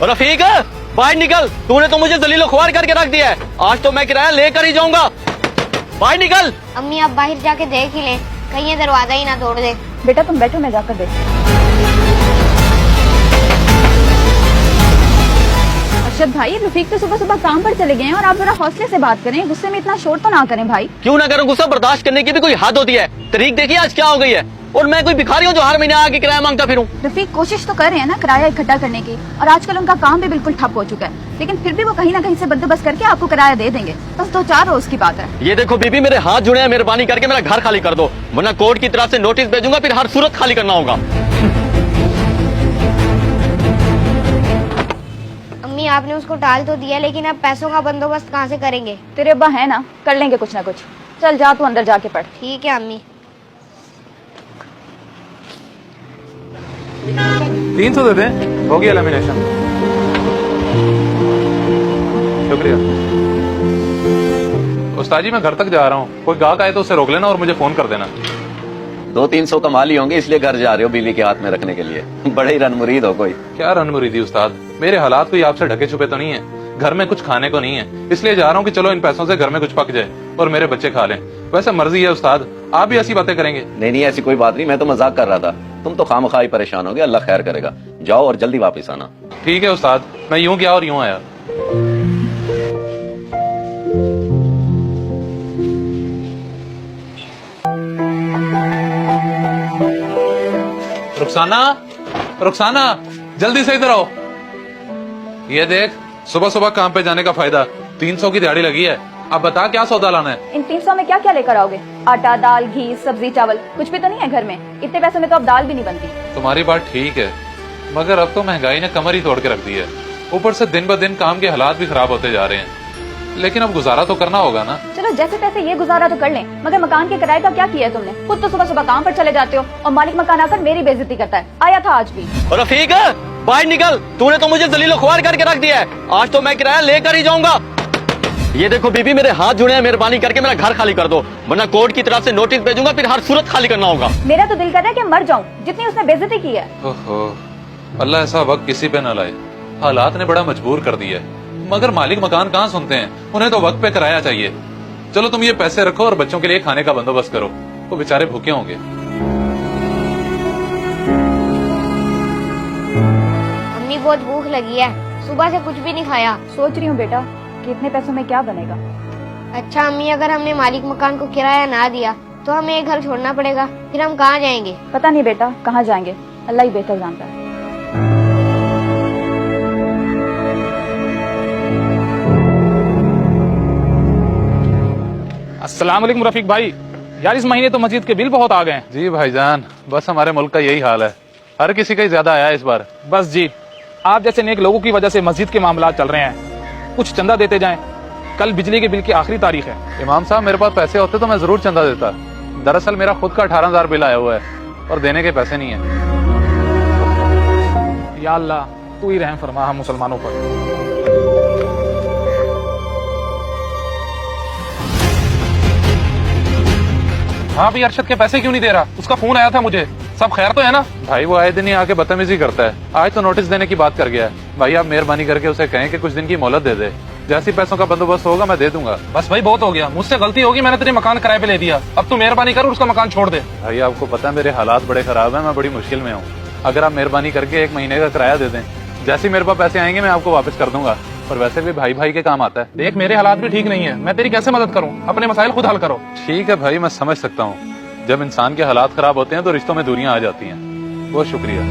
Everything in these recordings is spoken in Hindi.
रफीक बाहर निकल, तूने तो मुझे जलीलो ख्वार करके रख दिया है। आज तो मैं किराया लेकर ही जाऊंगा। बाहर निकल। अम्मी आप बाहर जाके देख ही ले, कहीं ये दरवाजा ही ना तोड़ दे। बेटा तुम बैठो, मैं जाकर देख। अरशद भाई, रफीक तो सुबह सुबह काम पर चले गए हैं और आप जरा हौसले से बात करें, गुस्से में इतना शोर तो ना करें भाई। क्यों ना करूं, गुस्सा बर्दाश्त करने की भी कोई हद होती है। तरीक देखिए आज क्या हो गई है। और मैं कोई भिखारी हूँ जो हर महीने आके किराया मांगता फिरूं। रफीक कोशिश तो कर रहे हैं ना किराया इकट्ठा करने की, और आजकल उनका काम भी बिल्कुल ठप हो चुका है, लेकिन फिर भी वो कहीं ना कहीं से बंदोबस्त करके आपको किराया दे देंगे। बस 2-4 रोज की बात है। ये देखो बीबी, मेरे हाथ जुड़े हैं, मेहरबानी करके मेरा घर खाली कर दो, वरना कोर्ट की तरफ से नोटिस भेजूंगा, फिर हर सूरत खाली करना होगा। अम्मी आपने उसको टाल तो दिया, लेकिन अब पैसों का बंदोबस्त कहाँ से करेंगे? तेरे अब्बा है ना, कर लेंगे कुछ ना कुछ। चल जा तू अंदर जाके पढ़। ठीक है अम्मी। 300 दे दें, हो गया लेमिनेशन। शुक्रिया। उस्ताद जी मैं घर तक जा रहा हूँ, कोई गाहक आए तो उसे रोक लेना और मुझे फोन कर देना। 200-300 कमा ली होंगे, इसलिए घर जा रहे हो बीवी के हाथ में रखने के लिए। बड़े ही रनमुरीद हो कोई। क्या रनमुरीदी उस्ताद, मेरे हालात कोई आपसे ढके छुपे तो नहीं है। घर में कुछ खाने को नहीं है, इसलिए जा रहा हूँ कि चलो इन पैसों से घर में कुछ पक जाए और मेरे बच्चे खा लें। वैसे मर्जी है उस्ताद, आप भी ऐसी बातें करेंगे? नहीं ऐसी कोई बात नहीं, मैं तो मजाक कर रहा था। तुम तो खामखा ही परेशान हो गए, अल्लाह खैर करेगा। जाओ और जल्दी वापस आना। ठीक है उस्ताद, मैं यूं गया और यूं आया। रुखसाना, रुखसाना जल्दी से इधर आओ। ये देख, सुबह सुबह काम पे जाने का फायदा। 300 की दिहाड़ी लगी है, अब बता क्या सौदा लाना है? इन 300 में क्या क्या लेकर आओगे? आटा, दाल, घी, सब्जी, चावल, कुछ भी तो नहीं है घर में? इतने पैसे में तो अब दाल भी नहीं बनती। तुम्हारी बात ठीक है, मगर अब तो महंगाई ने कमर ही तोड़ के रख दी है। ऊपर से दिन ब दिन काम के हालात भी खराब होते जा रहे हैं, लेकिन अब गुजारा तो करना होगा ना। चलो जैसे तैसे ये गुजारा तो कर लें, मगर मकान के किराए का क्या किया है तुमने? खुद तो सुबह सुबह काम पर चले जाते हो और मालिक मकान आकर मेरी बेइज्जती करता है। आया था आज भी। रफीक बाहर निकल, तूने तो मुझे जलीलो ख्वार करके रख दिया है। आज तो मैं किराया लेकर ही जाऊंगा। ये देखो बीबी, मेरे हाथ जुड़े हैं, मेहरबानी करके मेरा घर खाली कर दो, वरना कोर्ट की तरफ से नोटिस भेजूंगा, फिर हर सूरत खाली करना होगा। मेरा तो दिल कर रहा है कि मर जाऊं, जितनी उसने बेइज्जती की है। ओहो, अल्लाह ऐसा वक्त किसी पे न लाए। हालात ने बड़ा मजबूर कर दिया है, मगर मालिक मकान कहाँ सुनते हैं, उन्हें तो वक्त पे किराया चाहिए। चलो तुम ये पैसे रखो और बच्चों के लिए खाने का बंदोबस्त करो, वो बेचारे भूखे होंगे। अम्मी बहुत भूख लगी है, सुबह से कुछ भी नहीं खाया। सोच रही हूँ बेटा कि इतने पैसों में क्या बनेगा। अच्छा अम्मी, अगर हमने मालिक मकान को किराया ना दिया तो हमें ये घर छोड़ना पड़ेगा, फिर हम कहाँ जाएंगे? पता नहीं बेटा कहाँ जाएंगे, अल्लाह ही बेहतर जानता है। अस्सलाम वालेकुम रफीक भाई, यार इस महीने तो मस्जिद के बिल बहुत आ गए हैं। जी भाईजान, बस हमारे मुल्क का यही हाल है, हर किसी का ही ज्यादा आया इस बार। बस जी, आप जैसे नेक लोगों की वजह से मस्जिद के मामला चल रहे हैं, कुछ चंदा देते जाएं। कल बिजली के बिल की आखिरी तारीख है। इमाम साहब, मेरे पास पैसे होते तो मैं जरूर चंदा देता। दरअसल मेरा खुद का 18,000 बिल आया हुआ है और देने के पैसे नहीं है। या अल्लाह, तू ही रहम फरमा हम मुसलमानों पर। हाँ भी, अरशद के पैसे क्यों नहीं दे रहा? उसका फोन आया था मुझे, सब खैर तो है ना? भाई वो आए दिन ही आके बदतमीजी करता है, आज तो नोटिस देने की बात कर गया है। भाई आप मेहरबानी करके उसे कहें कि कुछ दिन की मोहलत दे दे, जैसी पैसों का बंदोबस्त होगा मैं दे दूंगा। बस भाई बहुत हो गया, मुझसे गलती होगी, मैंने तेरे मकान किराए पे ले दिया, अब तू मेहरबानी कर उसका मकान छोड़ दे। भाई आपको पता है मेरे हालात बड़े खराब हैं, मैं बड़ी मुश्किल में हूँ। अगर आप मेहरबानी करके 1 महीने का किराया दे दें, जैसे मेरे पास पैसे आएंगे मैं आपको वापस कर दूंगा। और वैसे भी भाई भाई के काम आता है। देख मेरे हालात भी ठीक नहीं है, मैं तेरी कैसे मदद करूँ? अपने मसाइल खुद हल करो। ठीक है भाई, मैं समझ सकता हूँ, जब इंसान के हालात खराब होते हैं तो रिश्तों में दूरियां आ जाती हैं। बहुत शुक्रिया।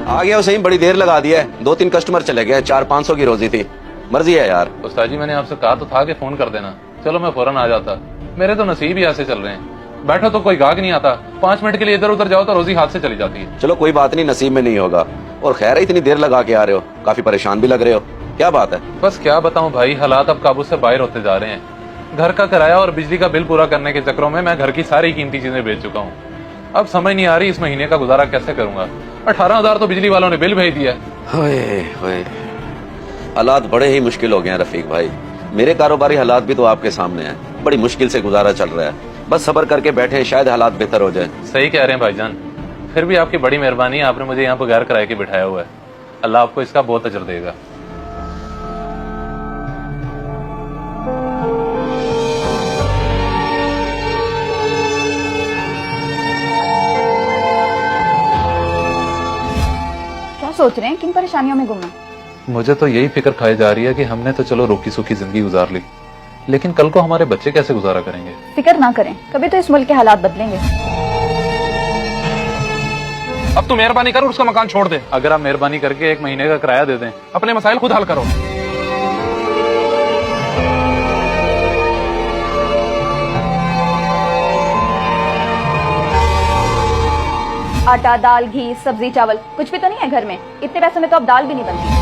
आ गया सही, बड़ी देर लगा दिया है। 2-3 कस्टमर चले गए, 400-500 की रोजी थी। मर्जी है यार। उस्ताद जी मैंने आपसे कहा तो था कि फोन कर देना, चलो मैं फौरन आ जाता। मेरे तो नसीब ही ऐसे चल रहे हैं, बैठो तो कोई गाहक नहीं आता, 5 मिनट के लिए इधर उधर जाओ तो रोजी हाथ से चली जाती है। चलो कोई बात नहीं, नसीब में नहीं होगा। और खैर है, इतनी देर लगा के आ रहे हो, काफी परेशान भी लग रहे हो, क्या बात है? बस क्या बताऊं भाई, हालात अब काबू से बाहर होते जा रहे हैं। घर का किराया और बिजली का बिल पूरा करने के चक्करों में मैं घर की सारी कीमती चीजें बेच चुका हूँ। अब समझ नहीं आ रही इस महीने का गुजारा कैसे करूंगा। 18,000 तो बिजली वालों ने बिल भेज दिया। हालात बड़े ही मुश्किल हो गए हैं रफीक भाई। मेरे कारोबारी हालात भी तो आपके सामने हैं। बड़ी मुश्किल से गुजारा चल रहा है, बस सब्र करके बैठे हैं, शायद हालात बेहतर हो जाए। सही कह रहे हैं भाईजान, फिर भी आपकी बड़ी मेहरबानी है, आपने मुझे यहाँ पर गैर किराए के बिठाया हुआ है। अल्लाह आपको इसका बहुत अजर देगा। क्या सोच रहे हैं, किन परेशानियों में गुम हैं? मुझे तो यही फिक्र खाई जा रही है कि हमने तो चलो रोकी सूखी जिंदगी गुजार ली, लेकिन कल को हमारे बच्चे कैसे गुजारा करेंगे। फिक्र ना करें, कभी तो इस मुल्क के हालात बदलेंगे। अब तू मेहरबानी कर, उसका मकान छोड़ दे। अगर आप मेहरबानी करके 1 महीने का किराया दे दें। अपने मसाइल खुद हल करो। आटा, दाल, घी, सब्जी, चावल कुछ भी तो नहीं है घर में। इतने पैसे में तो अब दाल भी नहीं बनती।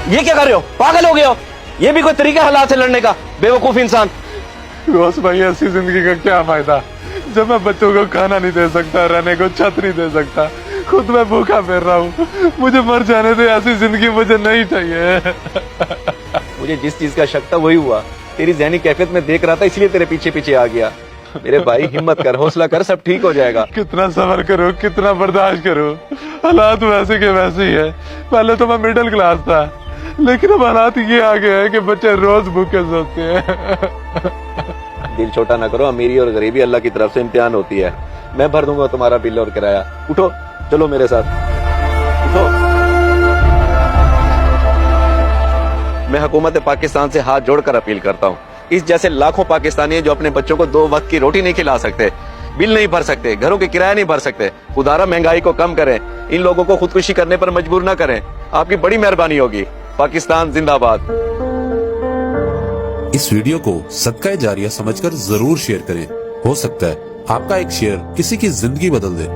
ये क्या कर रहे हो? पागल हो गए हो? ये भी कोई तरीका हालात से लड़ने का? बेवकूफ इंसान। रोज भाई, ऐसी जिंदगी का क्या फायदा जब मैं बच्चों को खाना नहीं दे सकता, रहने को छत नहीं दे सकता, खुद मैं भूखा फिर रहा हूँ। मुझे मर जाने दे, ऐसी जिंदगी मुझे नहीं चाहिए। मुझे जिस चीज का शक था वही हुआ। तेरी ज़हनी कैफियत में देख रहा था, इसलिए तेरे पीछे पीछे आ गया। मेरे भाई हिम्मत कर, हौसला कर, सब ठीक हो जाएगा। कितना सब्र करूँ, कितना बर्दाश्त करूँ, हालात वैसे के वैसे ही है। पहले तो मैं मिडिल क्लास था, लेकिन अब हालात ये आ गए हैं कि बच्चे रोज भूखे सोते हैं। दिल छोटा ना करो, अमीरी और गरीबी अल्लाह की तरफ से इम्तिहान होती है। मैं भर दूंगा तुम्हारा बिल और किराया। उठो, चलो मेरे साथ, उठो। मैं हुकूमत पाकिस्तान से हाथ जोड़कर अपील करता हूँ, इस जैसे लाखों पाकिस्तानी हैं जो अपने बच्चों को 2 वक्त की रोटी नहीं खिला सकते, बिल नहीं भर सकते, घरों के किराया नहीं भर सकते। खुदारा महंगाई को कम करें, इन लोगों को खुदकुशी करने पर मजबूर न करें। आपकी बड़ी मेहरबानी होगी। पाकिस्तान जिंदाबाद। इस वीडियो को सदका जारिया समझकर जरूर शेयर करें। हो सकता है आपका एक शेयर किसी की जिंदगी बदल दे।